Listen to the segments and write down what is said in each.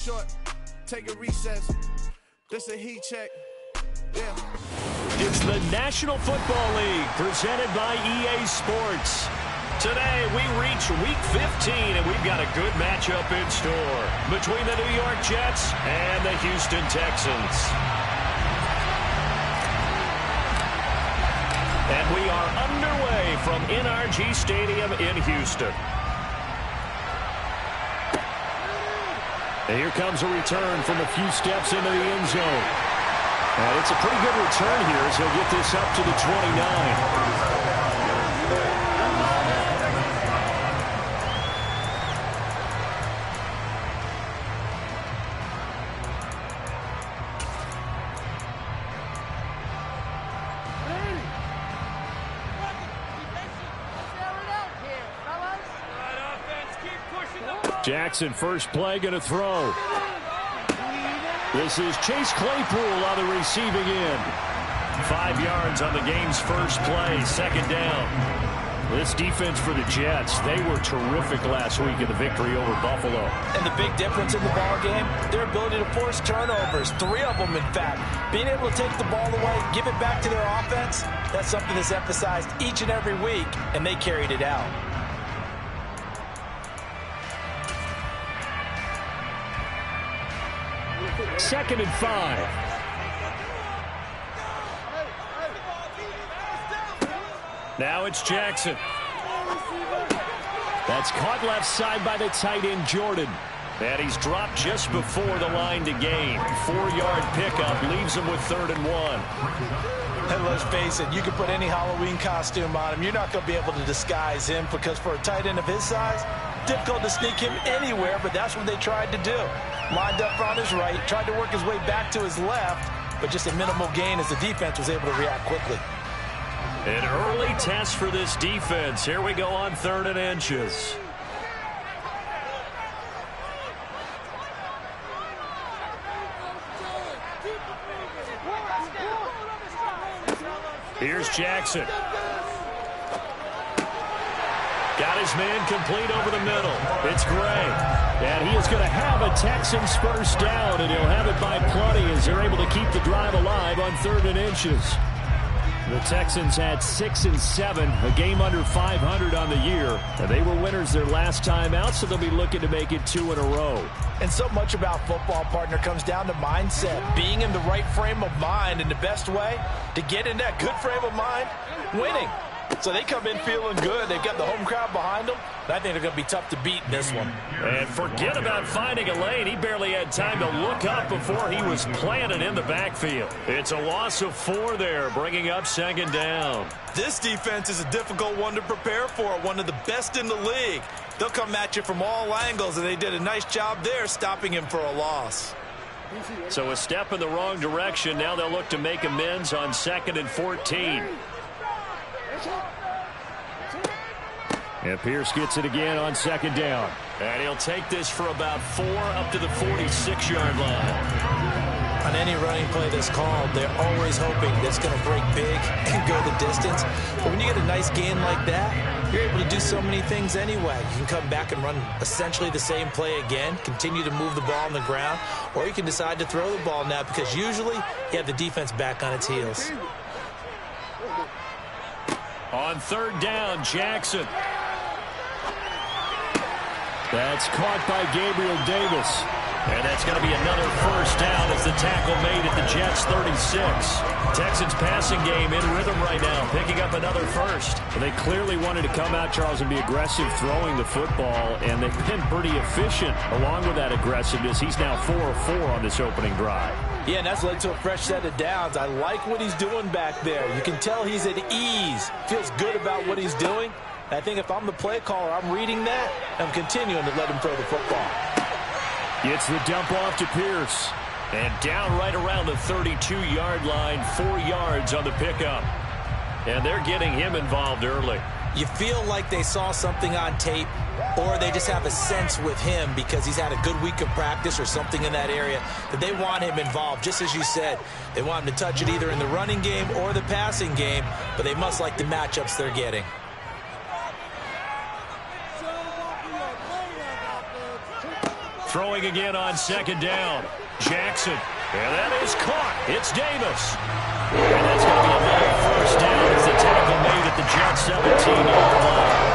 Short, take a recess. This a heat check. Yeah. It's the National Football League presented by EA Sports. Today we reach Week 15 and we've got a good matchup in store between the New York Jets and the Houston Texans. And we are underway from NRG Stadium in Houston. And here comes a return from a few steps into the end zone. And it's a pretty good return here as he'll get this up to the 29. Jackson, first play, going to throw. This is Chase Claypool on the receiving end. 5 yards on the game's first play, second down. This defense for the Jets, they were terrific last week in the victory over Buffalo. And the big difference in the ball game, their ability to force turnovers, 3 of them in fact. Being able to take the ball away, give it back to their offense, that's something that's emphasized each and every week, and they carried it out. Second and 5. Now it's Jackson. That's caught left side by the tight end, Jordan. And he's dropped just before the line to gain. 4-yard pickup leaves him with 3rd and 1. And let's face it, you can put any Halloween costume on him. You're not going to be able to disguise him because for a tight end of his size, difficult to sneak him anywhere, but that's what they tried to do. Lined up on his right, tried to work his way back to his left, but just a minimal gain as the defense was able to react quickly. An early test for this defense. Here we go on 3rd and inches. Here's Jackson. Got his man complete over the middle. It's Gray. And he is going to have a Texans first down, and he'll have it by plenty as they're able to keep the drive alive on 3rd and inches. The Texans had 6 and 7, a game under 500 on the year. And they were winners their last time out, so they'll be looking to make it 2 in a row. And so much about football, partner, comes down to mindset. Being in the right frame of mind, and the best way to get in that good frame of mind, winning. So they come in feeling good. They've got the home crowd behind them. And I think they're going to be tough to beat in this one. And forget about finding a lane. He barely had time to look up before he was planted in the backfield. It's a loss of 4 there, bringing up 2nd down. This defense is a difficult one to prepare for, one of the best in the league. They'll come at you from all angles, and they did a nice job there stopping him for a loss. So a step in the wrong direction. Now they'll look to make amends on 2nd and 14. And Pierce gets it again on 2nd down. And he'll take this for about 4 up to the 46-yard line. On any running play that's called, they're always hoping that it's going to break big and go the distance. But when you get a nice gain like that, you're able to do so many things anyway. You can come back and run essentially the same play again, continue to move the ball on the ground, or you can decide to throw the ball now because usually you have the defense back on its heels. On 3rd down, Jackson. That's caught by Gabriel Davis. And that's going to be another first down as the tackle made at the Jets' 36. Texans passing game in rhythm right now, picking up another first. And they clearly wanted to come out, Charles, and be aggressive throwing the football, and they've been pretty efficient along with that aggressiveness. He's now 4 of 4 on this opening drive. Yeah, and that's led to a fresh set of downs. I like what he's doing back there. You can tell he's at ease, feels good about what he's doing. I think if I'm the play caller, I'm reading that, I'm continuing to let him throw the football. Gets the dump off to Pierce. And down right around the 32-yard line, 4 yards on the pickup. And they're getting him involved early. You feel like they saw something on tape, or they just have a sense with him because he's had a good week of practice or something in that area that they want him involved. Just as you said, they want him to touch it either in the running game or the passing game, but they must like the matchups they're getting. Throwing again on second down. Jackson. And that is caught. It's Davis. And that's going to be another first down as the tackle made at the Jets' 17-yard line.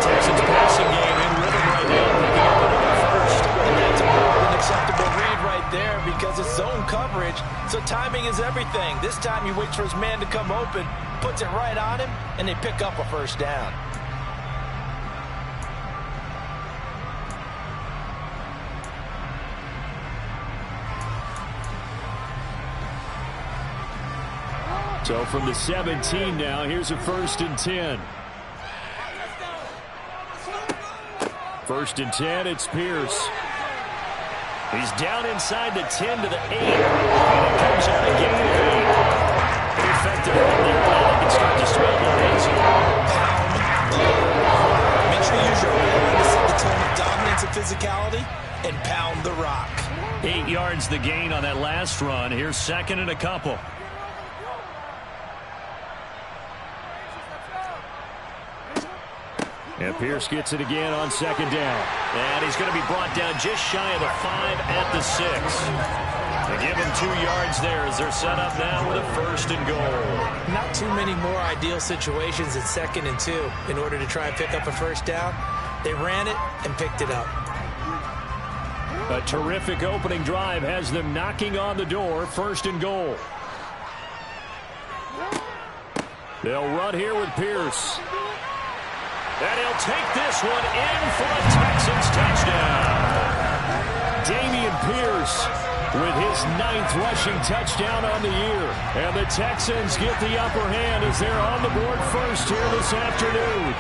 Texans passing game in rhythm right now, picking up another first. And that's a more than acceptable read right there because it's zone coverage, so timing is everything. This time he waits for his man to come open, puts it right on him, and they pick up a first down. So from the 17 now, here's a 1st and 10. 1st and 10, it's Pierce. He's down inside the 10 to the 8. And it comes out a gain of 8. Effective run there. Now they can start to smell the hazy. Make sure you use your line to set the tone of dominance and physicality and pound the rock. 8 yards the gain on that last run. Here's 2nd and a couple. And Pierce gets it again on 2nd down. And he's going to be brought down just shy of the 5 at the 6. They give him 2 yards there as they're set up now with a 1st and goal. Not too many more ideal situations at 2nd and 2 in order to try and pick up a first down. They ran it and picked it up. A terrific opening drive has them knocking on the door. 1st and goal. They'll run here with Pierce. And he'll take this one in for a Texans touchdown. Dameon Pierce with his 9th rushing touchdown on the year. And the Texans get the upper hand as they're on the board first here this afternoon.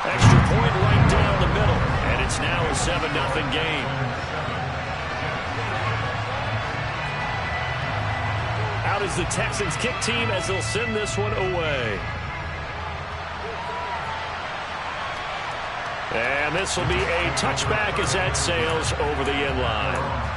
Extra point right down the middle. And it's now a 7-0 game. Out is the Texans kick team as they'll send this one away. And this will be a touchback as that sails over the end line.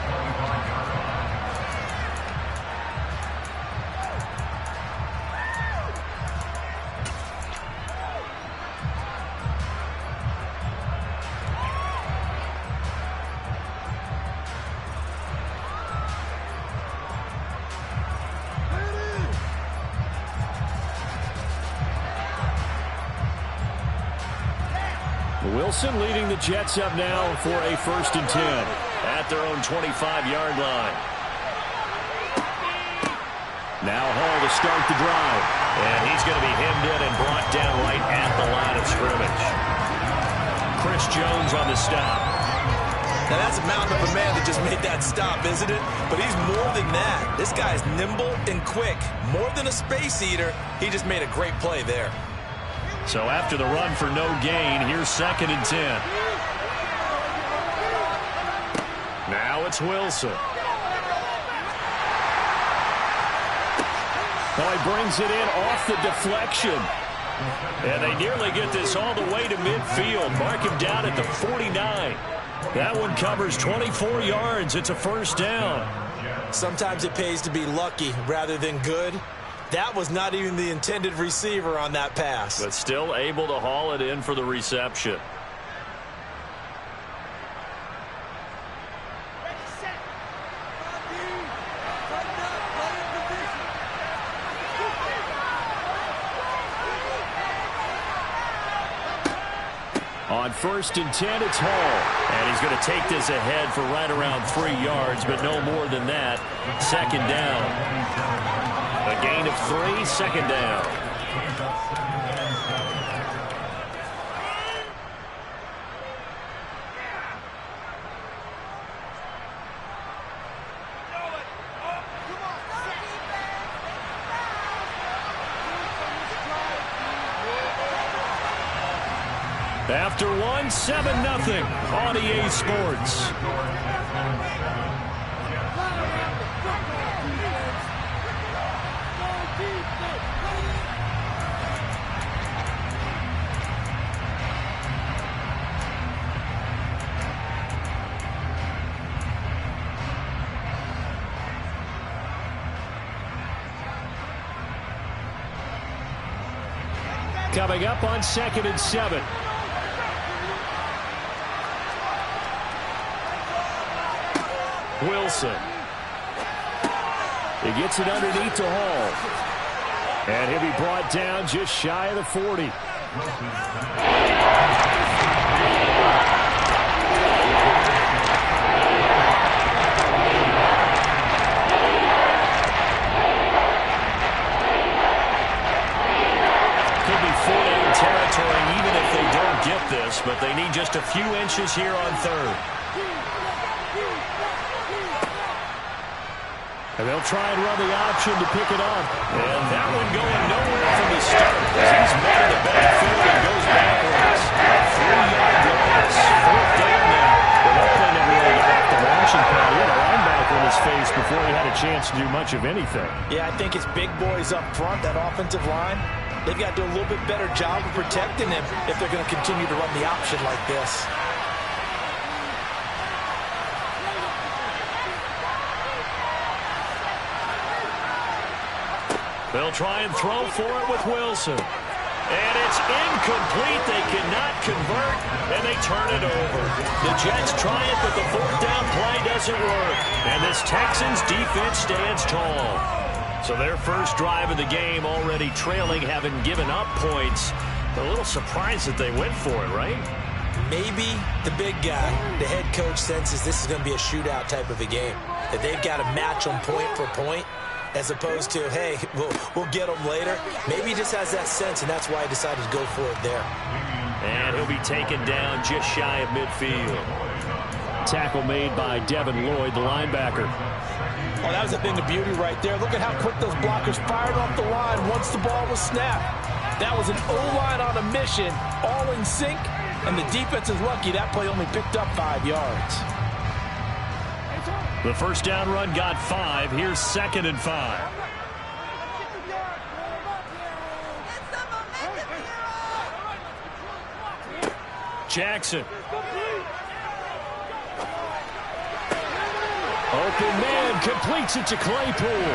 Wilson leading the Jets up now for a 1st and 10 at their own 25-yard line. Now Hall to start the drive. And he's going to be hemmed in and brought down right at the line of scrimmage. Chris Jones on the stop. Now that's a mountain of a man that just made that stop, isn't it? But he's more than that. This guy's nimble and quick. More than a space eater, he just made a great play there. So after the run for no gain, here's 2nd and 10. Now it's Wilson. Well, he brings it in off the deflection. And they nearly get this all the way to midfield. Mark him down at the 49. That one covers 24 yards. It's a 1st down. Sometimes it pays to be lucky rather than good. That was not even the intended receiver on that pass. But still able to haul it in for the reception. On 1st and 10, it's Hall. And he's going to take this ahead for right around 3 yards, but no more than that. 2nd down. A gain of 3, 2nd down. After one, 7-0 on EA Sports. coming up on 2nd and 7. Wilson. He gets it underneath to Hall. And he'll be brought down just shy of the 40. Territory, even if they don't get this, but they need just a few inches here on 3rd. And they'll try and run the option to pick it up. And that one going nowhere from the start as he's met in the backfield and goes backwards. A 3-yard loss. 4th down now. Well, that play never really got off the launching pad. He had a linebacker in his face before he had a chance to do much of anything. Yeah, I think it's big boys up front, that offensive line. They've got to do a little bit better job of protecting him if they're going to continue to run the option like this. They'll try and throw for it with Wilson. And it's incomplete. They cannot convert, and they turn it over. The Jets try it, but the 4th down play doesn't work. And this Texans defense stands tall. So their first drive of the game already trailing, having given up points. A little surprised that they went for it, right? Maybe the big guy, the head coach, senses this is going to be a shootout type of a game. That they've got to match them point for point, as opposed to, hey, we'll get them later. Maybe he just has that sense, and that's why he decided to go for it there. And he'll be taken down just shy of midfield. Tackle made by Devin Lloyd, the linebacker. Oh, that was a thing of beauty right there. Look at how quick those blockers fired off the line once the ball was snapped. That was an O-line on a mission, all in sync, and the defense is lucky that play only picked up 5 yards. The first down run got 5. Here's 2nd and 5. Jackson. Open man, completes it to Claypool.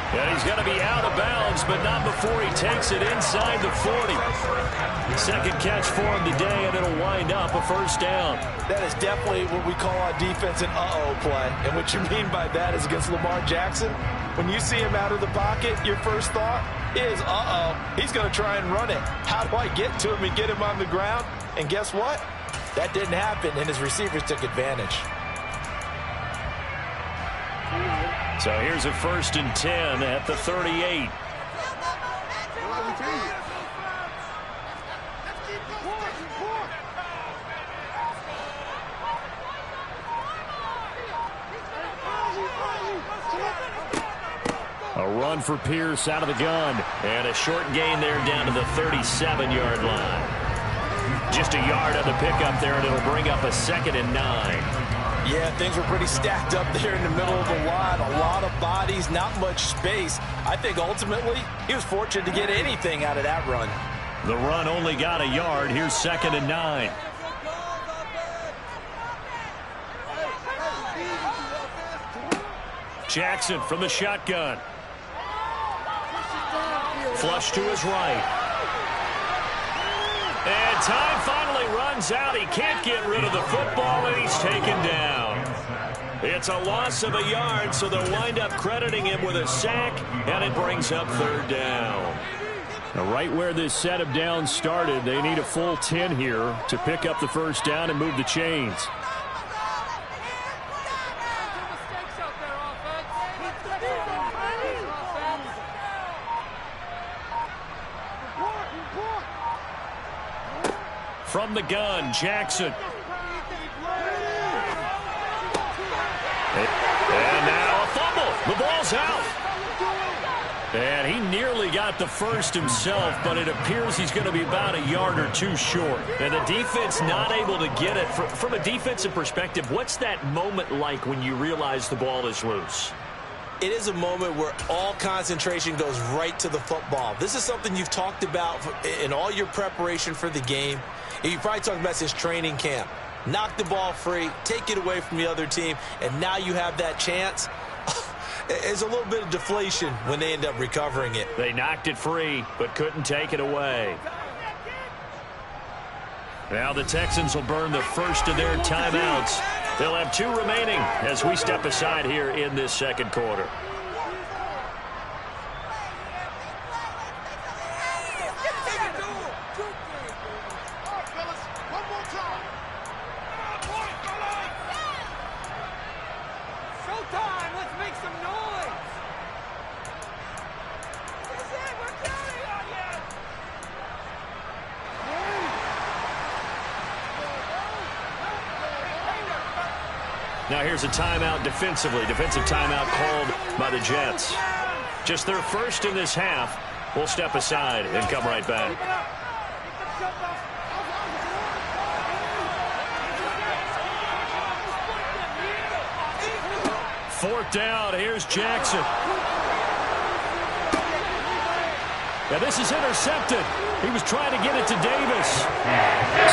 And he's going to be out of bounds, but not before he takes it inside the 40. Second catch for him today, and it'll wind up a first down. That is definitely what we call on defense an uh-oh play. And what you mean by that is against Lamar Jackson, when you see him out of the pocket, your first thought is, uh-oh, he's going to try and run it. How do I get to him and get him on the ground? And guess what? That didn't happen, and his receivers took advantage. So here's a 1st and 10 at the 38. A run for Pierce out of the gun. And a short gain there down to the 37-yard line. Just a yard on the pickup there, and it'll bring up a 2nd and 9. Yeah, things were pretty stacked up there in the middle of the line. A lot of bodies, not much space. I think ultimately he was fortunate to get anything out of that run. The run only got a yard. Here's 2nd and 9. Jackson from the shotgun. Flush to his right. And time finally runs out. He can't get rid of the football, and he's taken down. It's a loss of a yard, so they'll wind up crediting him with a sack, and it brings up 3rd down. Now, right where this set of downs started, they need a full 10 here to pick up the first down and move the chains. From the gun, Jackson. And now a fumble. The ball's out. And he nearly got the first himself, but it appears he's going to be about a yard or two short. And the defense not able to get it. From a defensive perspective, what's that moment like when you realize the ball is loose? It is a moment where all concentration goes right to the football. This is something you've talked about in all your preparation for the game. And you probably talked about this training camp. Knock the ball free, take it away from the other team, and now you have that chance. There's a little bit of deflation when they end up recovering it. They knocked it free, but couldn't take it away. Now the Texans will burn the first of their timeouts. They'll have 2 remaining as we step aside here in this second quarter. Now here's a timeout defensively. Defensive timeout called by the Jets. Just their first in this half. We'll step aside and come right back. 4th down. Here's Jackson. Now this is intercepted. He was trying to get it to Davis.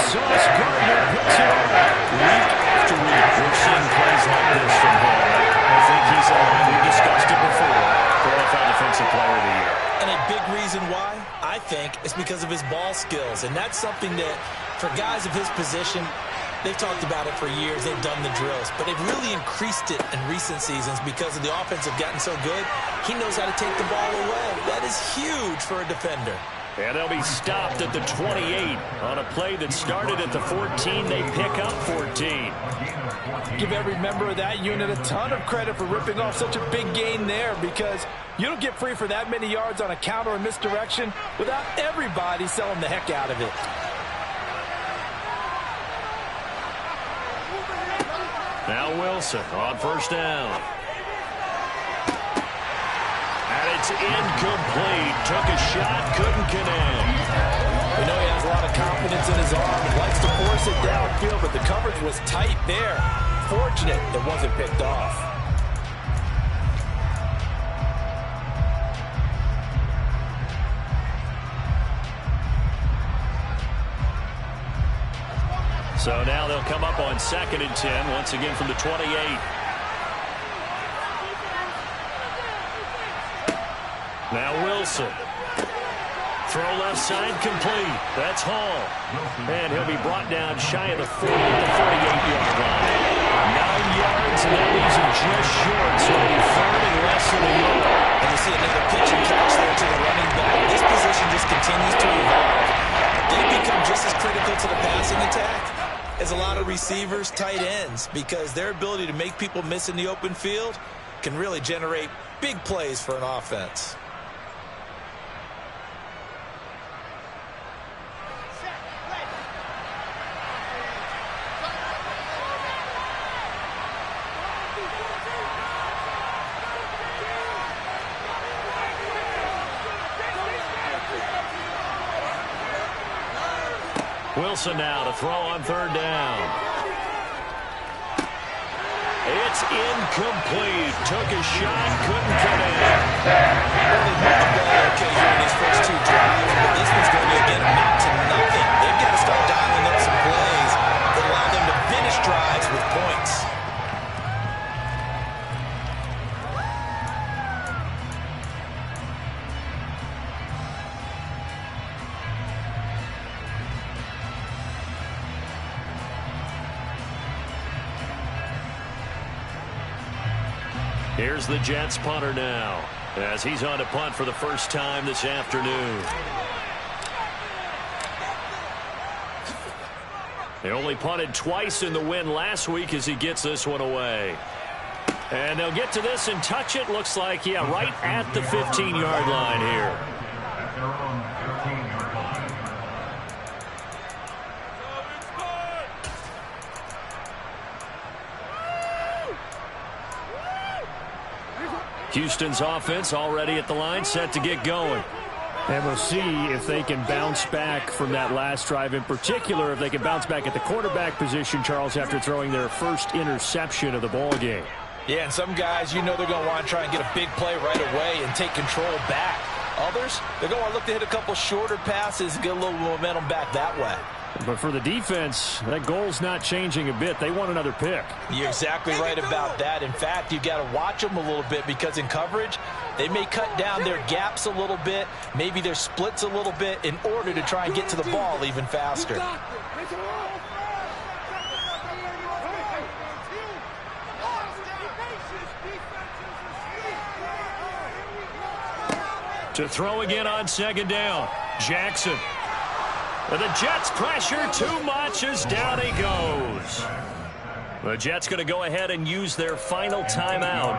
Sauce Gardner picks it up. Week after week, we're seeing plays like this from him. I think he's a line. We discussed it before. For NFL Defensive Player of the Year. And a big reason why, I think, is because of his ball skills. And that's something that, for guys of his position, they've talked about it for years. They've done the drills. But they've really increased it in recent seasons because of the offense have gotten so good. He knows how to take the ball away. That is huge for a defender. And they'll be stopped at the 28 on a play that started at the 14. They pick up 14. Give every member of that unit a ton of credit for ripping off such a big gain there, because you don't get free for that many yards on a counter or misdirection without everybody selling the heck out of it. Now Wilson on 1st down. And it's incomplete. Took a shot, couldn't connect. We know he has a lot of confidence in his arm. He likes to force it downfield, but the coverage was tight there. Fortunate it wasn't picked off. So now they'll come up on 2nd and 10, once again from the 28. Now Wilson. Throw left side complete. That's Hall. And he'll be brought down shy of the 48-yard line. 9 yards, and that leaves him just short. So it'll be 3rd and less than a yard. And you see another pitch and catch there to the running back. This position just continues to evolve. They become just as critical to the passing attack as a lot of receivers, tight ends, because their ability to make people miss in the open field can really generate big plays for an offense. Wilson now to throw on 3rd down. It's incomplete. Took a shot, couldn't connect. Well, they moved the ball okay here in these first 2 drives, but this one's going to again amount to nothing. They've got to start dialing up some plays that allow them to finish drives with points. Here's the Jets punter now, as he's on to punt for the first time this afternoon. They only punted twice in the win last week as he gets this one away. And they'll get to this and touch it. Looks like, yeah, right at the 15-yard line here. Houston's offense already at the line, set to get going. And we'll see if they can bounce back from that last drive. In particular, if they can bounce back at the quarterback position, Charles, after throwing their first interception of the ball game. Yeah, and some guys, you know they're going to want to try and get a big play right away and take control back. Others, they're going to look to hit a couple shorter passes and get a little momentum back that way. But for the defense, that goal's not changing a bit. They want another pick. You're exactly right about that. In fact, you got to watch them a little bit, because in coverage, they may cut down their gaps a little bit, maybe their splits a little bit, in order to try and get to the ball even faster. To throw again on second down. Jackson. And the Jets pressure too much as down he goes. The Jets going to go ahead and use their final timeout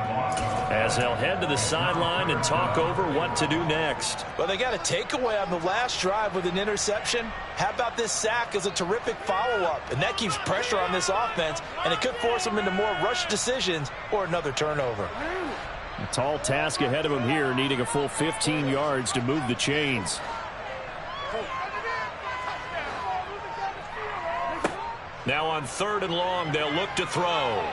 as they'll head to the sideline and talk over what to do next. Well, they got a takeaway on the last drive with an interception. How about this sack as a terrific follow-up? And that keeps pressure on this offense, and it could force them into more rush decisions or another turnover. A tall task ahead of him here, needing a full 15 yards to move the chains. Now on 3rd and long, they'll look to throw.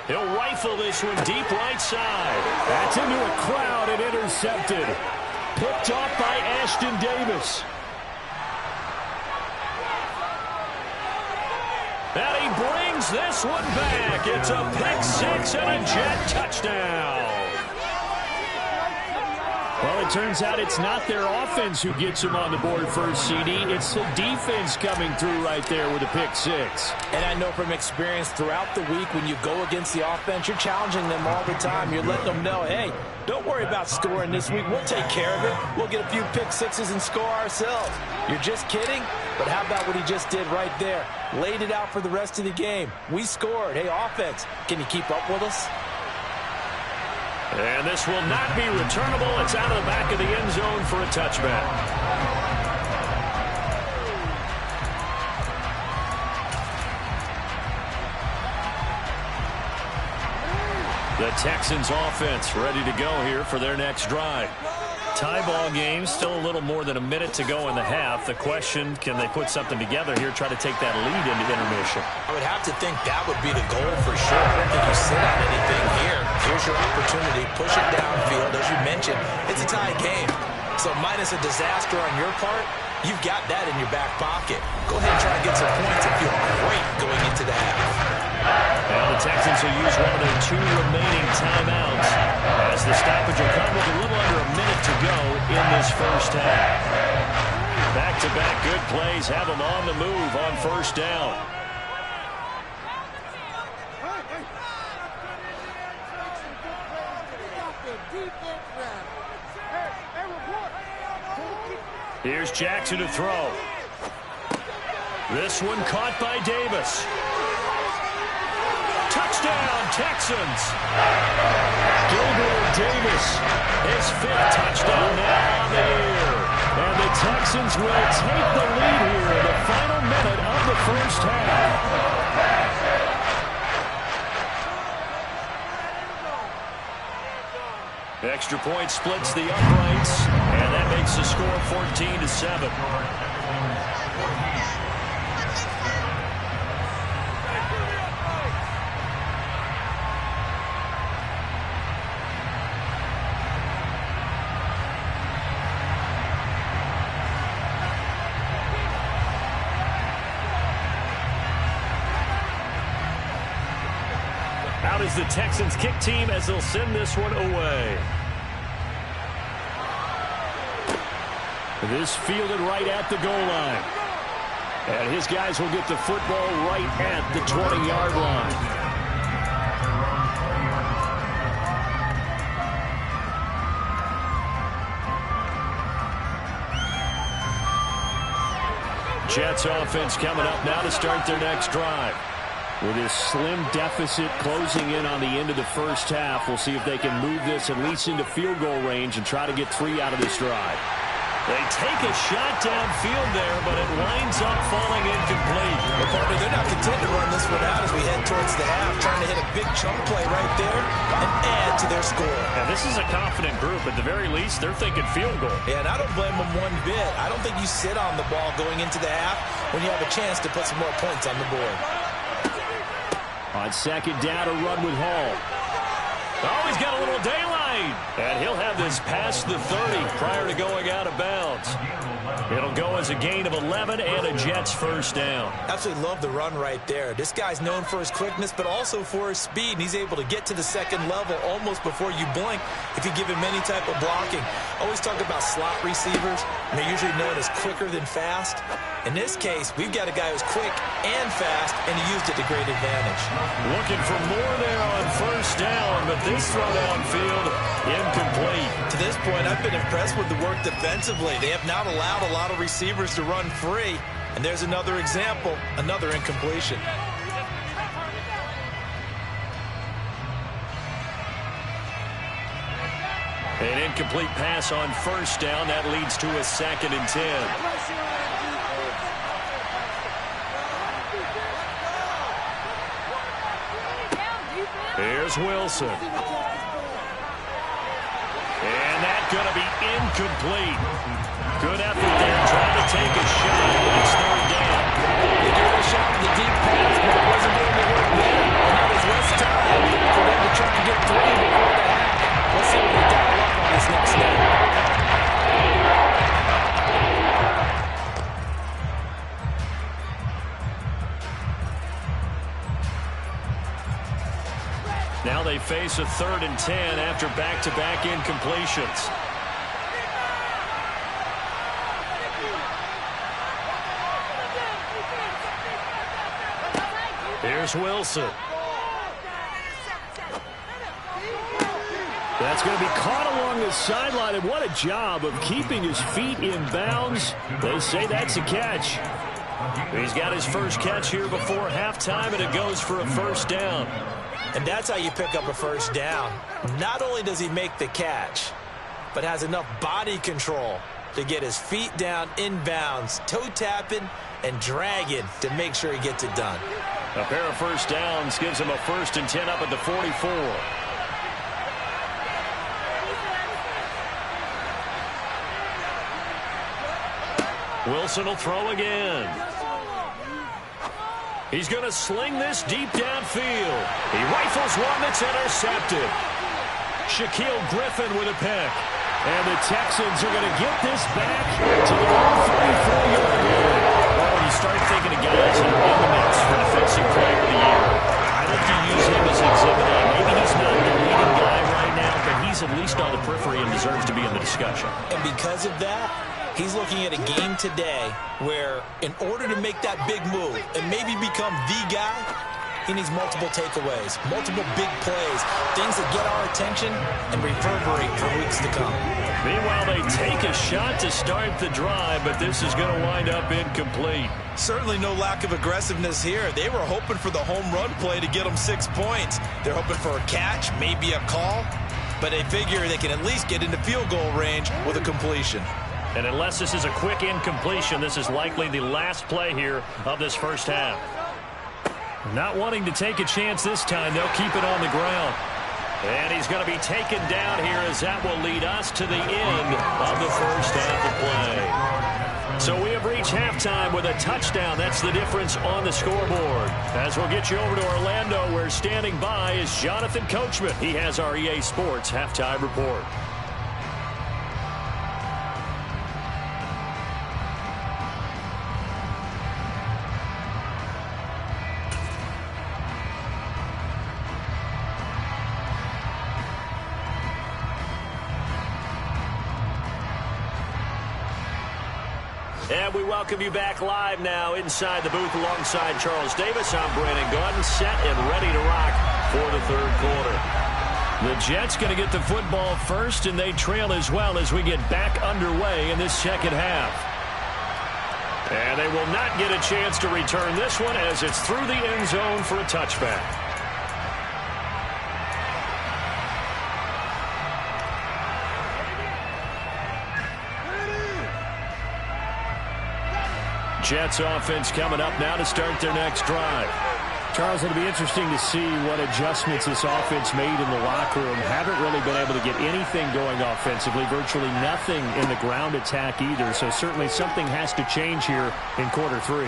He'll rifle this one deep right side. That's into a crowd and intercepted. Picked off by Ashton Davis. And he brings this one back. It's a pick six and a Jet touchdown. Well, it turns out it's not their offense who gets them on the board first, CD. It's the defense coming through right there with a pick six. And I know from experience throughout the week when you go against the offense, you're challenging them all the time. You're letting them know, hey, don't worry about scoring this week. We'll take care of it. We'll get a few pick sixes and score ourselves. You're just kidding? But how about what he just did right there? Laid it out for the rest of the game. We scored. Hey, offense, can you keep up with us? And this will not be returnable. It's out of the back of the end zone for a touchback. The Texans offense ready to go here for their next drive. Tie ball game, still a little more than a minute to go in the half. The question, can they put something together here, try to take that lead into intermission? I would have to think that would be the goal for sure. I don't think you sit on anything here. Here's your opportunity. Push it downfield. As you mentioned, it's a tie game. So minus a disaster on your part, you've got that in your back pocket. Go ahead and try and get some points and feel great going into the half. Now the Texans will use one of their 2 remaining timeouts as the stoppage will come with a little under a minute to go in this first half. Back-to-back good plays have them on the move on first down. Here's Jackson to throw. This one caught by Davis. Touchdown, Texans. Gabriel Davis, his 5th touchdown now on the year. And the Texans will take the lead here in the final minute of the first half. Extra point splits the uprights, and that makes the score 14-7. Out is the Texans kick team as they'll send this one away. This fielded right at the goal line. And his guys will get the football right at the 20-yard line. Jets offense coming up now to start their next drive. With this slim deficit closing in on the end of the first half, we'll see if they can move this at least into field goal range and try to get 3 out of this drive. They take a shot downfield there, but it winds up falling incomplete. Well, partner, they're not content to run this one out as we head towards the half, trying to hit a big chunk play right there and add to their score. And this is a confident group. At the very least, they're thinking field goal. Yeah, and I don't blame them one bit. I don't think you sit on the ball going into the half when you have a chance to put some more points on the board. On second down, a run with Hall. Oh, he's got a little daylight. And he'll have this past the 30 prior to going out of bounds. It'll go as a gain of 11 and a Jets first down. Absolutely love the run right there. This guy's known for his quickness, but also for his speed. And he's able to get to the second level almost before you blink if you give him any type of blocking. Always talk about slot receivers. and they're usually known as quicker than fast. In this case, we've got a guy who's quick and fast, and he used it to great advantage. Looking for more there on first down, but this throw downfield incomplete. To this point, I've been impressed with the work defensively. They have not allowed a lot of receivers to run free, and there's another example, another incompletion. An incomplete pass on first down. That leads to a 2nd and 10. Here's Wilson. And that's going to be incomplete. Good effort there, trying to take a shot. It's 3rd down. They gave it a shot with the deep pass, but it wasn't going to work there. And now there's less time for them to try and get 3 before the half. Let's see what they dial up on this next snap. Now they face a 3rd and 10 after back-to-back incompletions. Here's Wilson. That's going to be caught along the sideline, and what a job of keeping his feet in bounds. They say that's a catch. He's got his first catch here before halftime, and it goes for a 1st down. And that's how you pick up a 1st down. Not only does he make the catch, but has enough body control to get his feet down in bounds, toe tapping and dragging to make sure he gets it done. A pair of 1st downs gives him a 1st and 10 up at the 44. Wilson will throw again. He's going to sling this deep downfield. He rifles one that's intercepted. Shaquille Griffin with a pick. And the Texans are going to get this back to their own 34-yard line. Well, when you start thinking of guys in the mix for Defensive Player of the Year, I think you use him as Exhibit A. Maybe he's not the leading guy right now, but he's at least on the periphery and deserves to be in the discussion. And because of that, he's looking at a game today where in order to make that big move and maybe become the guy, he needs multiple takeaways, multiple big plays, things that get our attention and reverberate for weeks to come. Meanwhile, they take a shot to start the drive, but this is going to wind up incomplete. Certainly no lack of aggressiveness here. They were hoping for the home run play to get them 6 points. They're hoping for a catch, maybe a call, but they figure they can at least get into field goal range with a completion. And unless this is a quick incompletion, this is likely the last play here of this first half. Not wanting to take a chance this time, they'll keep it on the ground. And he's going to be taken down here as that will lead us to the end of the first half of play. So we have reached halftime with a touchdown. That's the difference on the scoreboard. As we'll get you over to Orlando, where standing by is Jonathan Coachman. He has our EA Sports halftime report. And we welcome you back live now inside the booth alongside Charles Davis. I'm Brandon Gordon, set and ready to rock for the 3rd quarter. The Jets going to get the football first, and they trail as well as we get back underway in this 2nd half. And they will not get a chance to return this one as it's through the end zone for a touchback. Jets offense coming up now to start their next drive. Charles, it'll be interesting to see what adjustments this offense made in the locker room. Haven't really been able to get anything going offensively, virtually nothing in the ground attack either. So certainly something has to change here in quarter 3.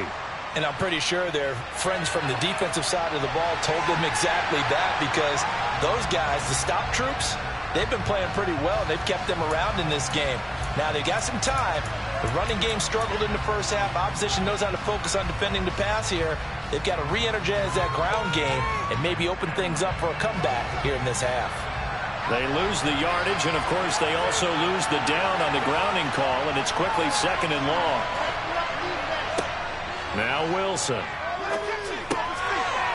And I'm pretty sure their friends from the defensive side of the ball told them exactly that, because those guys, the stop troops, they've been playing pretty well. They've kept them around in this game. Now they've got some time. The running game struggled in the first half. Opposition knows how to focus on defending the pass here. They've got to re-energize that ground game and maybe open things up for a comeback here in this half. They lose the yardage, and, of course, they also lose the down on the grounding call, and it's quickly 2nd and long. Now Wilson.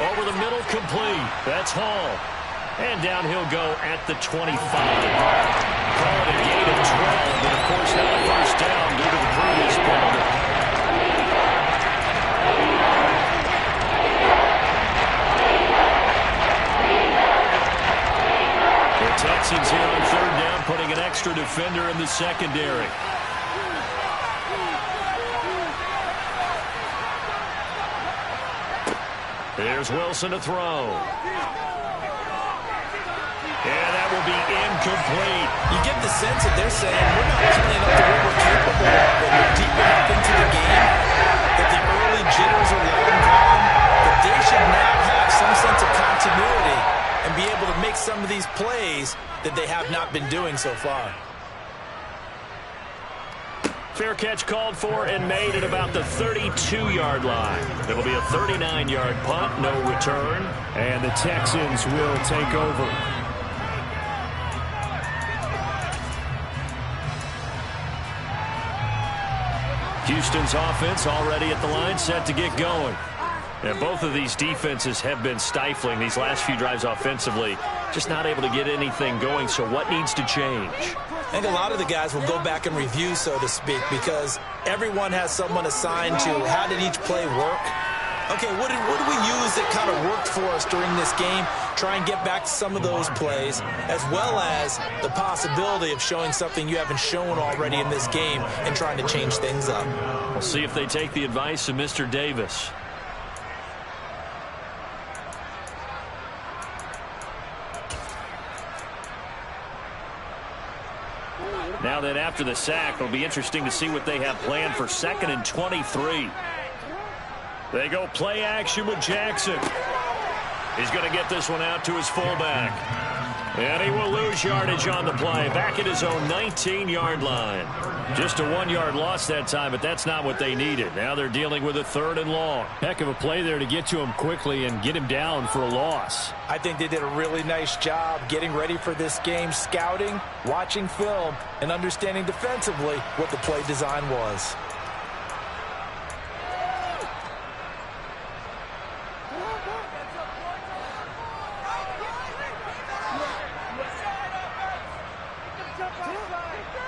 Over the middle, complete. That's Hall. And down he'll go at the 25. Call it a gain of 12, but, of course, not a first down due to the previous penalty. Texans here on 3rd down, putting an extra defender in the secondary. Here's Wilson to throw. And that will be incomplete. You get the sense that they're saying we're not playing up to what we're capable of, but we're deep enough into the game that the early jitters are long gone, that they should now have some sense of continuity and be able to make some of these plays that they have not been doing so far. Fair catch called for and made at about the 32-yard line. It'll be a 39-yard punt, no return. And the Texans will take over. Houston's offense already at the line, set to get going. And both of these defenses have been stifling these last few drives offensively. Just not able to get anything going, so what needs to change? I think a lot of the guys will go back and review, so to speak, because everyone has someone assigned to how did each play work. Okay, what did we use that kind of worked for us during this game? Try and get back to some of those plays, as well as the possibility of showing something you haven't shown already in this game and trying to change things up. We'll see if they take the advice of Mr. Davis. Now that after the sack, it'll be interesting to see what they have planned for 2nd and 23. They go play action with Jackson. He's going to get this one out to his fullback. And he will lose yardage on the play. Back at his own 19-yard line. Just a 1-yard loss that time, but that's not what they needed. Now they're dealing with a 3rd and long. Heck of a play there to get to him quickly and get him down for a loss. I think they did a really nice job getting ready for this game, scouting, watching film, and understanding defensively what the play design was.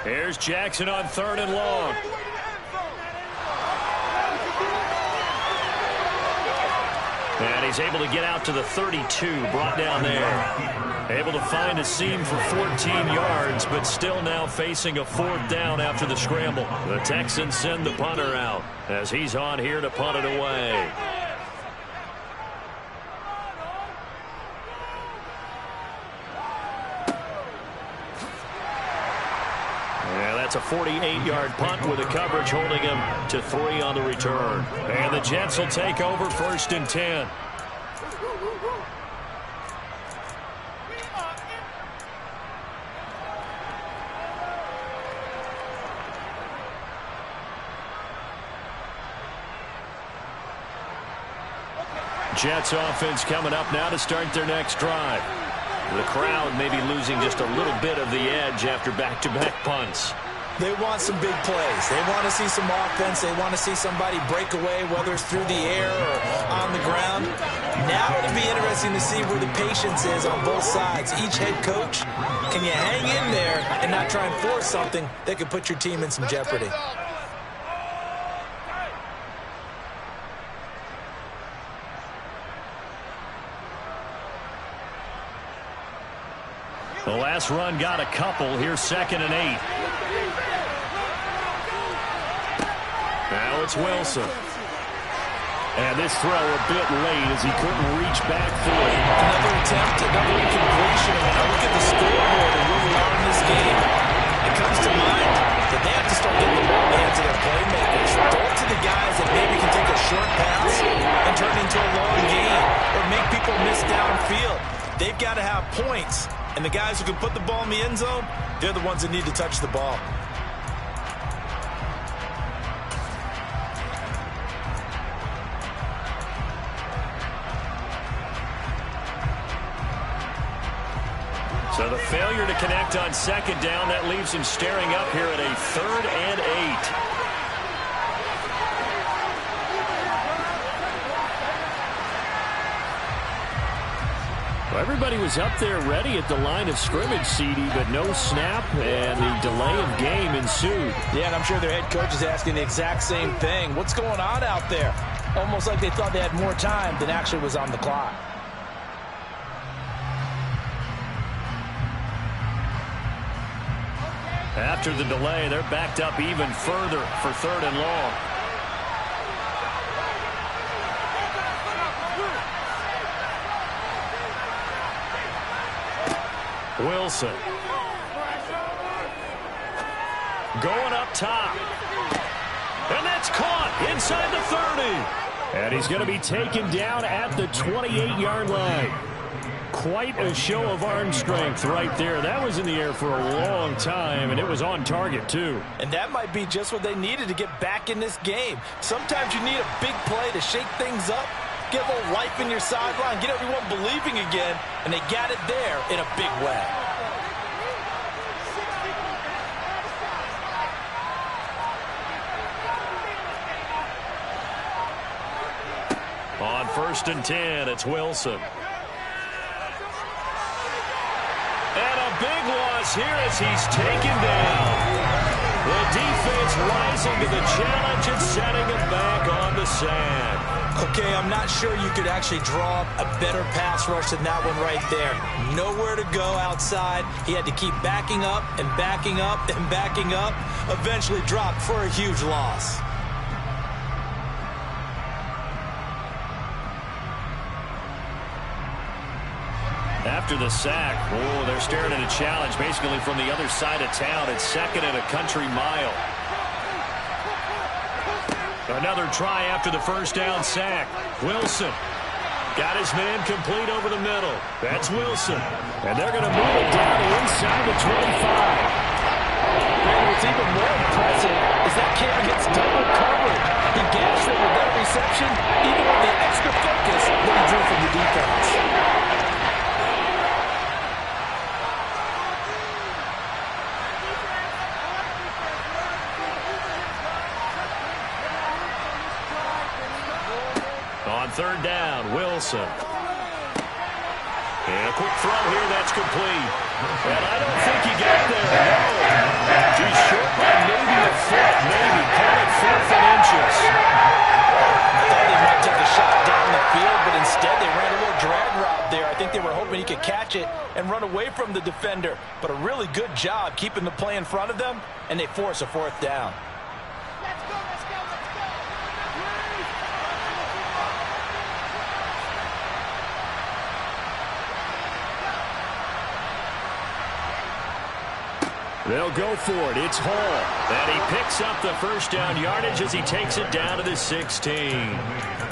Here's Jackson on 3rd and long. And he's able to get out to the 32, brought down there. Able to find a seam for 14 yards, but still now facing a 4th down after the scramble. The Texans send the punter out as he's on here to punt it away. That's a 48-yard punt with a coverage holding him to 3 on the return. And the Jets will take over 1st and 10. Jets offense coming up now to start their next drive. The crowd maybe losing just a little bit of the edge after back-to-back punts. They want some big plays. They want to see some offense. They want to see somebody break away, whether it's through the air or on the ground. Now it'll be interesting to see where the patience is on both sides. Each head coach, can you hang in there and not try and force something that could put your team in some jeopardy? The last run got a couple. Here's 2nd and 8. Now it's Wilson. And this throw a bit late as he couldn't reach back through it. Another attempt, another incompletion. And I look at the scoreboard and where we are in this game. It comes to mind that they have to start getting the ball in the hands of their playmakers. Throw it to the guys that maybe can take a short pass and turn it into a long gain or make people miss downfield. They've got to have points. And the guys who can put the ball in the end zone, they're the ones that need to touch the ball. So the failure to connect on second down, that leaves him staring up here at a 3rd and 8. Everybody was up there ready at the line of scrimmage, CD, but no snap, and the delay of game ensued. Yeah, and I'm sure their head coach is asking the exact same thing. What's going on out there? Almost like they thought they had more time than actually was on the clock. After the delay, they're backed up even further for 3rd and long. Wilson. Going up top. And that's caught inside the 30. And he's going to be taken down at the 28-yard line. Quite a show of arm strength right there. That was in the air for a long time, and it was on target, too. And that might be just what they needed to get back in this game. Sometimes you need a big play to shake things up, get a little life in your sideline, get everyone believing again, and they got it there in a big way. On 1st and 10, it's Wilson. And a big loss here as he's taken down. The defense rising to the challenge and setting him back on the sand. Okay, I'm not sure you could actually draw up a better pass rush than that one right there. Nowhere to go outside. He had to keep backing up and backing up and backing up. Eventually dropped for a huge loss. After the sack, they're staring at a challenge basically from the other side of town. It's 2nd and a country mile. Another try after the 1st down sack. Wilson got his man complete over the middle. That's Wilson. And they're going to move it down to inside the 25. And what's even more impressive is that kid gets double covered. He gashed them with that reception, even with the extra focus that he drew from the defense. On 3rd down, Wilson. And a quick throw here, that's complete. And I don't think he got there, no. He's short by maybe a foot, maybe. Call it 4th and inches. I thought they might take a shot down the field, but instead they ran a little drag route there. I think they were hoping he could catch it and run away from the defender. But a really good job keeping the play in front of them, and they force a 4th down. They'll go for it. It's Hall. And he picks up the 1st down yardage as he takes it down to the 16.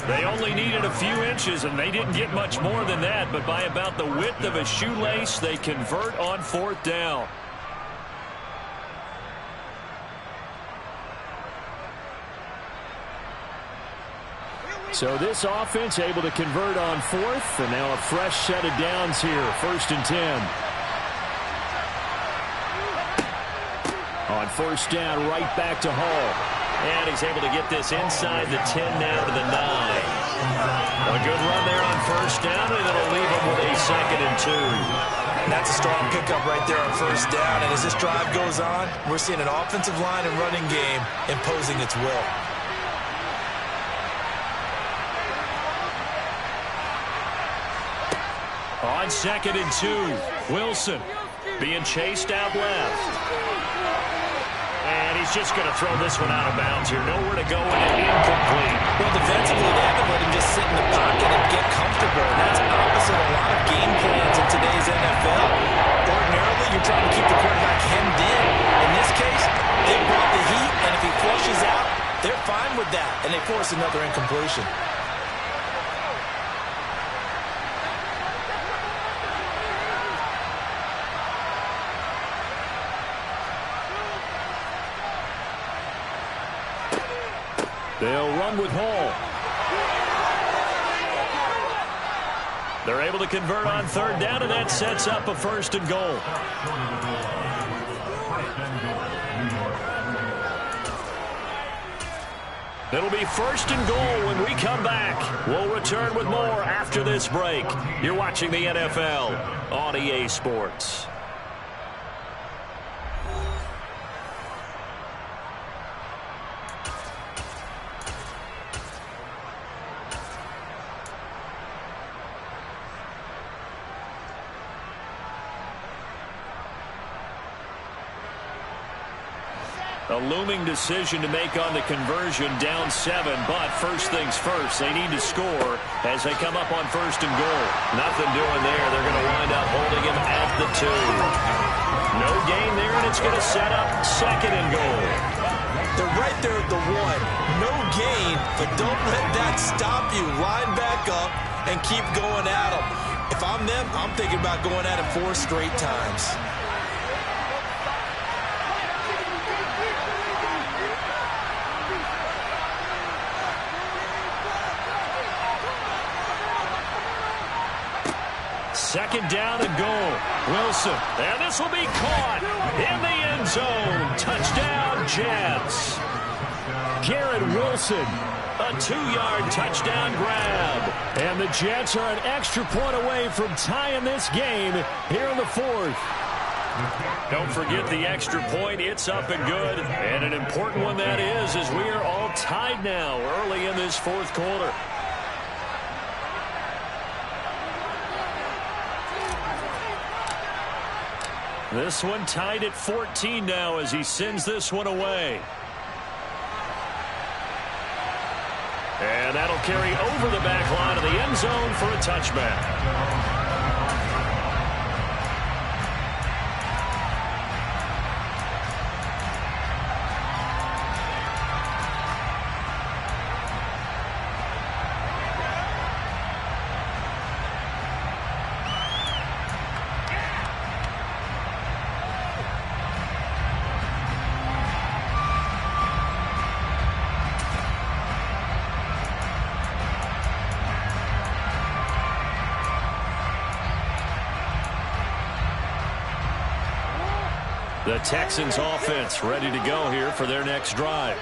They only needed a few inches, and they didn't get much more than that. But by about the width of a shoelace, they convert on 4th down. So this offense able to convert on 4th, and now a fresh set of downs here. 1st and 10. On 1st down, right back to Hall. And he's able to get this inside the 10 now to the 9. A good run there on 1st down, and it'll leave him with a 2nd and 2. That's a strong pickup right there on 1st down. And as this drive goes on, we're seeing an offensive line and running game imposing its will. On 2nd and 2, Wilson being chased out left. And he's just going to throw this one out of bounds here. Nowhere to go and incomplete. Well, defensively, they haven't let him just sit in the pocket and get comfortable. And that's opposite a lot of game plans in today's NFL. Ordinarily, you're trying to keep the quarterback hemmed in. In this case, they brought the heat, and if he flushes out, they're fine with that. And they force another incompletion. They'll run with Hall. They're able to convert on third down, and that sets up a 1st and goal. It'll be 1st and goal when we come back. We'll return with more after this break. You're watching the NFL on EA Sports. A looming decision to make on the conversion, down 7, but first things first, they need to score as they come up on 1st and goal. Nothing doing there. They're going to wind up holding him at the 2. No gain there, and it's going to set up 2nd and goal. They're right there at the 1. No gain, but don't let that stop you. Line back up and keep going at them. If I'm them, I'm thinking about going at it 4 straight times. Second down and goal. Wilson. And this will be caught in the end zone. Touchdown, Jets. Garrett Wilson. A 2-yard touchdown grab. And the Jets are an extra point away from tying this game here in the 4th. Don't forget the extra point. It's up and good. And an important one that is, as we are all tied now early in this 4th quarter. This one tied at 14 now as he sends this one away. And that'll carry over the back line of the end zone for a touchback. The Texans offense ready to go here for their next drive.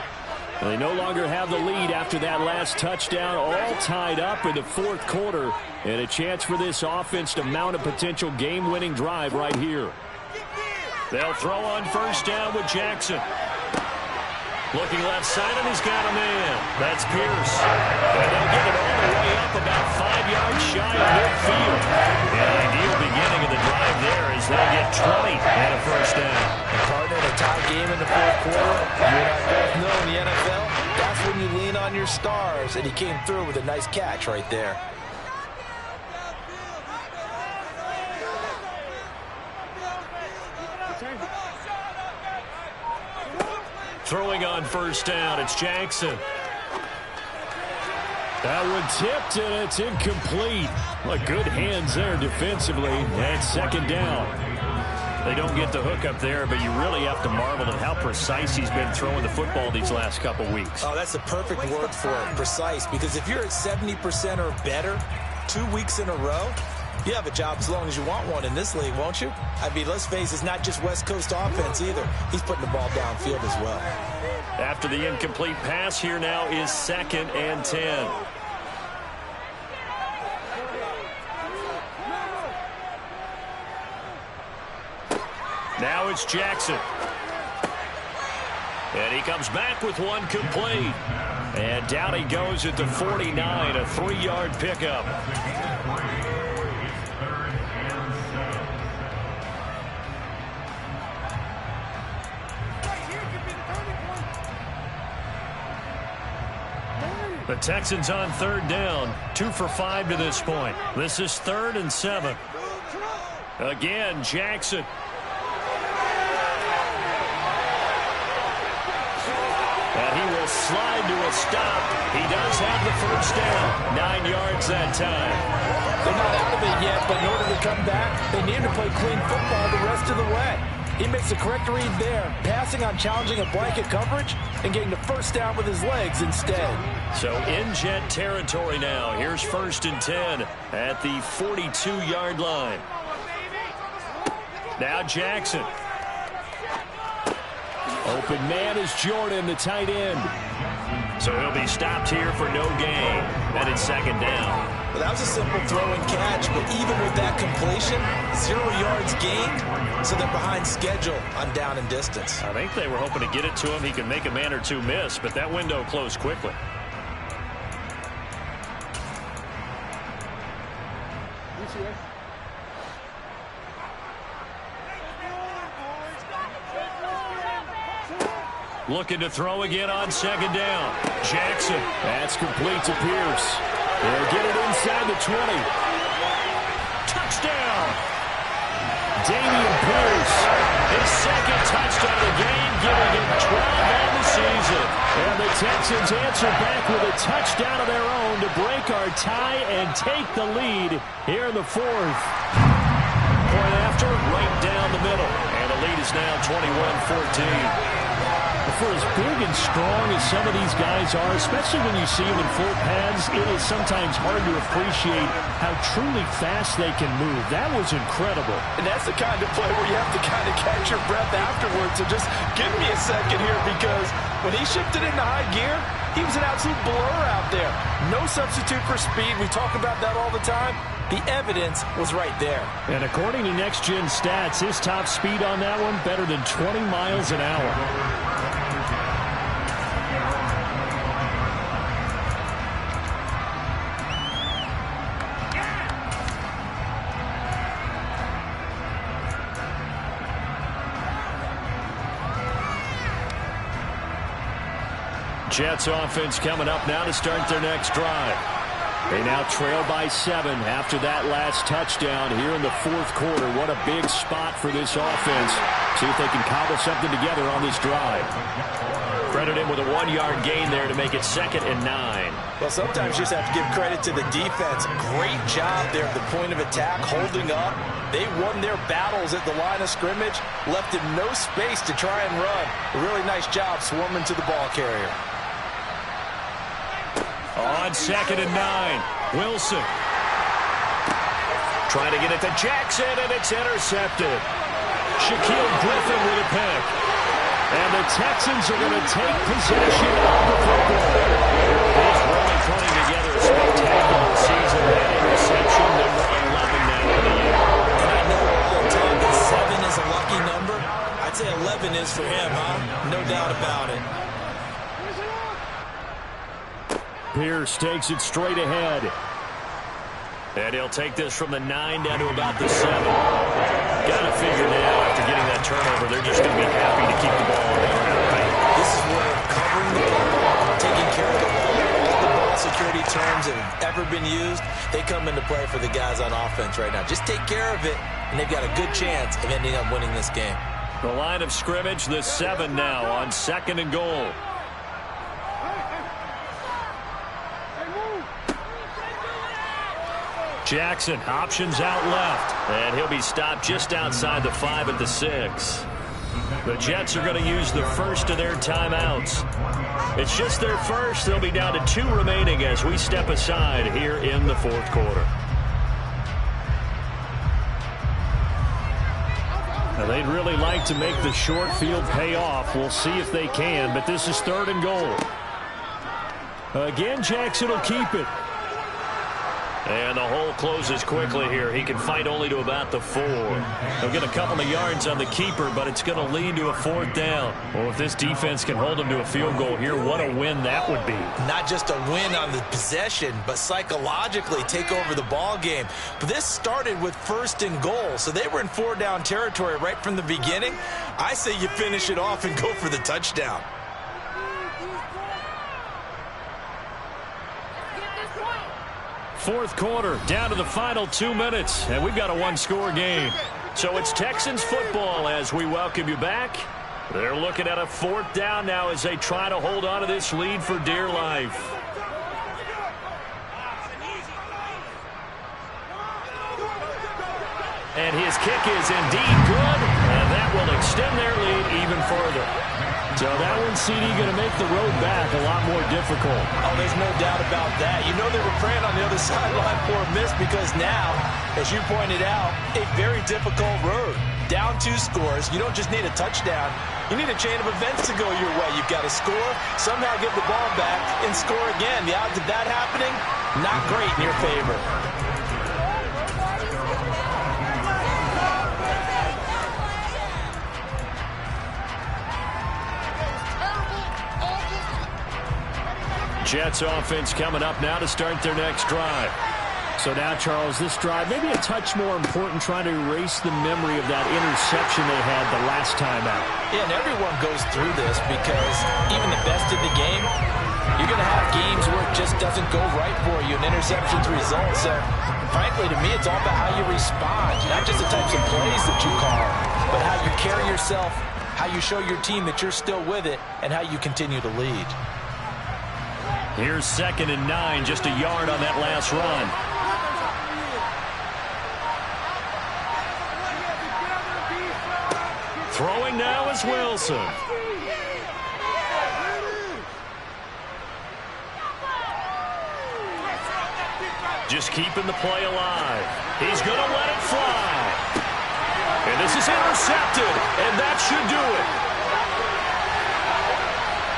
They no longer have the lead after that last touchdown, all tied up in the 4th quarter, and a chance for this offense to mount a potential game-winning drive right here. They'll throw on 1st down with Jackson. Looking left side, and he's got a man. That's Pierce. And they'll get it all the way up about 5 yards shy of midfield. An ideal beginning of the drive there as they get 20 and a 1st down. And partner, a tie game in the 4th quarter. You and I both know in the NFL, that's when you lean on your stars. And he came through with a nice catch right there. Throwing on 1st down, it's Jackson. That one tipped, and it's incomplete. Well, good hands there defensively. And 2nd down. They don't get the hook up there, but you really have to marvel at how precise he's been throwing the football these last couple weeks. Oh, that's the perfect word for it, precise. Because if you're at 70% or better 2 weeks in a row, you have a job as long as you want one in this league, won't you? I mean, let's face it, it's not just West Coast offense either. He's putting the ball downfield as well. After the incomplete pass, here now is 2nd and 10. Now it's Jackson. And he comes back with one complete. And down he goes at the 49, a 3-yard pickup. The Texans on 3rd down, 2 for 5 to this point. This is 3rd and 7. Again, Jackson. And he will slide to a stop. He does have the 1st down. 9 yards that time. They're not out of it yet, but in order to come back, they need to play clean football the rest of the way. He makes the correct read there, passing on challenging a blanket coverage and getting the first down with his legs instead. So in Jet territory now. Here's 1st and 10 at the 42-yard line. Now Jackson. Open man is Jordan, the tight end. So he'll be stopped here for no gain. And it's 2nd down. Well, that was a simple throw and catch, but even with that completion, 0 yards gained, so they're behind schedule on down and distance. I think they were hoping to get it to him. He could make a man or two miss, but that window closed quickly. Looking to throw again on 2nd down. Jackson. That's complete to Pierce. They'll get it inside the 20. Touchdown. Damian Pierce. His 2nd touchdown of the game, giving him 12 on the season. And the Texans answer back with a touchdown of their own to break our tie and take the lead here in the 4th. Point after, right down the middle. And the lead is now 21-14. For as big and strong as some of these guys are, especially when you see them in full pads, it is sometimes hard to appreciate how truly fast they can move. That was incredible. And that's the kind of play where you have to kind of catch your breath afterwards. So just give me a second here, because when he shifted into high gear, he was an absolute blur out there. No substitute for speed. We talk about that all the time. The evidence was right there. And according to Next Gen Stats, his top speed on that one better than 20 miles an hour. Jets offense coming up now to start their next drive. They now trail by 7 after that last touchdown here in the 4th quarter. What a big spot for this offense. See if they can cobble something together on this drive. Credit him with a 1-yard gain there to make it 2nd and 9. Well, sometimes you just have to give credit to the defense. Great job there at the point of attack, holding up. They won their battles at the line of scrimmage, left him no space to try and run. A really nice job swarming to the ball carrier. On 2nd and 9, Wilson. Trying to get it to Jackson, and it's intercepted. Shaquille Griffin with a pick. And the Texans are going to take possession of the football. He's really putting together a spectacular season. That interception, number 11 now in the year. And I know we're all talking 7 is a lucky number. I'd say 11 is for him, huh? No doubt about it. Pierce takes it straight ahead. And he'll take this from the 9 down to about the 7. Got to figure now, after getting that turnover, they're just going to be happy to keep the ball on the ground, right? This is where covering the ball, taking care of the ball, all the ball security terms that have ever been used, they come into play for the guys on offense right now. Just take care of it, and they've got a good chance of ending up winning this game. The line of scrimmage, the 7 now on 2nd and goal. Jackson, options out left. And he'll be stopped just outside the 5 at the 6. The Jets are going to use the first of their timeouts. It's just their first. They'll be down to 2 remaining as we step aside here in the 4th quarter. Now, they'd really like to make the short field pay off. We'll see if they can, but this is 3rd and goal. Again, Jackson will keep it. And the hole closes quickly here. He can fight only to about the 4. He'll get a couple of yards on the keeper, but it's going to lead to a 4th down. Well, if this defense can hold him to a field goal here, what a win that would be. Not just a win on the possession, but psychologically take over the ball game. But this started with 1st and goal, so they were in 4-down territory right from the beginning. I say you finish it off and go for the touchdown. Fourth quarter, down to the final 2 minutes, and we've got a 1-score game. So it's Texans football as we welcome you back. They're looking at a 4th down now as they try to hold on to this lead for dear life. And his kick is indeed good, and that will extend their lead even further. So that one, CD, going to make the road back a lot more difficult. Oh, there's no doubt about that. You know they were praying on the other sideline for a miss because now, as you pointed out, a very difficult road. Down 2 scores. You don't just need a touchdown. You need a chain of events to go your way. You've got to score, somehow give the ball back, and score again. The odds of that happening, not great in your favor. Jets offense coming up now to start their next drive. So now, Charles, this drive maybe a touch more important, trying to erase the memory of that interception they had the last time out. Yeah, and everyone goes through this because even the best in the game, you're going to have games where it just doesn't go right for you, and interceptions result. So, frankly, to me, it's all about how you respond, not just the types of plays that you call, but how you carry yourself, how you show your team that you're still with it, and how you continue to lead. Here's 2nd and 9, just a yard on that last run. Throwing now is Wilson. Just keeping the play alive. He's going to let it fly. And this is intercepted, and that should do it.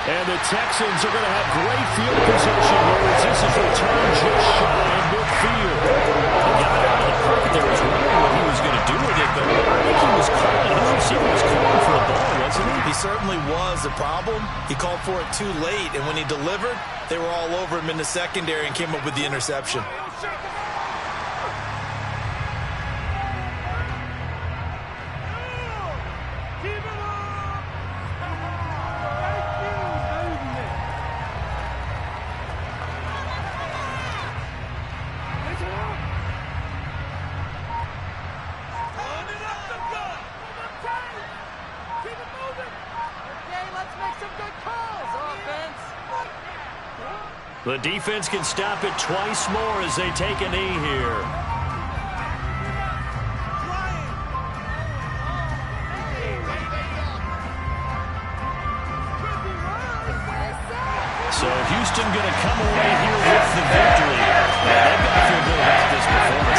And the Texans are going to have great field position here as this is returned just shy of midfield. The guy out of the pocket there was wondering what he was going to do with it, but I think he was calling. The receiver was calling for the ball, wasn't he? He certainly was. The problem, he called for it too late, and when he delivered, they were all over him in the secondary and came up with the interception. The defense can stop it twice more as they take a knee here. So Houston going to come away here with the victory. They've got to feel good about this performance.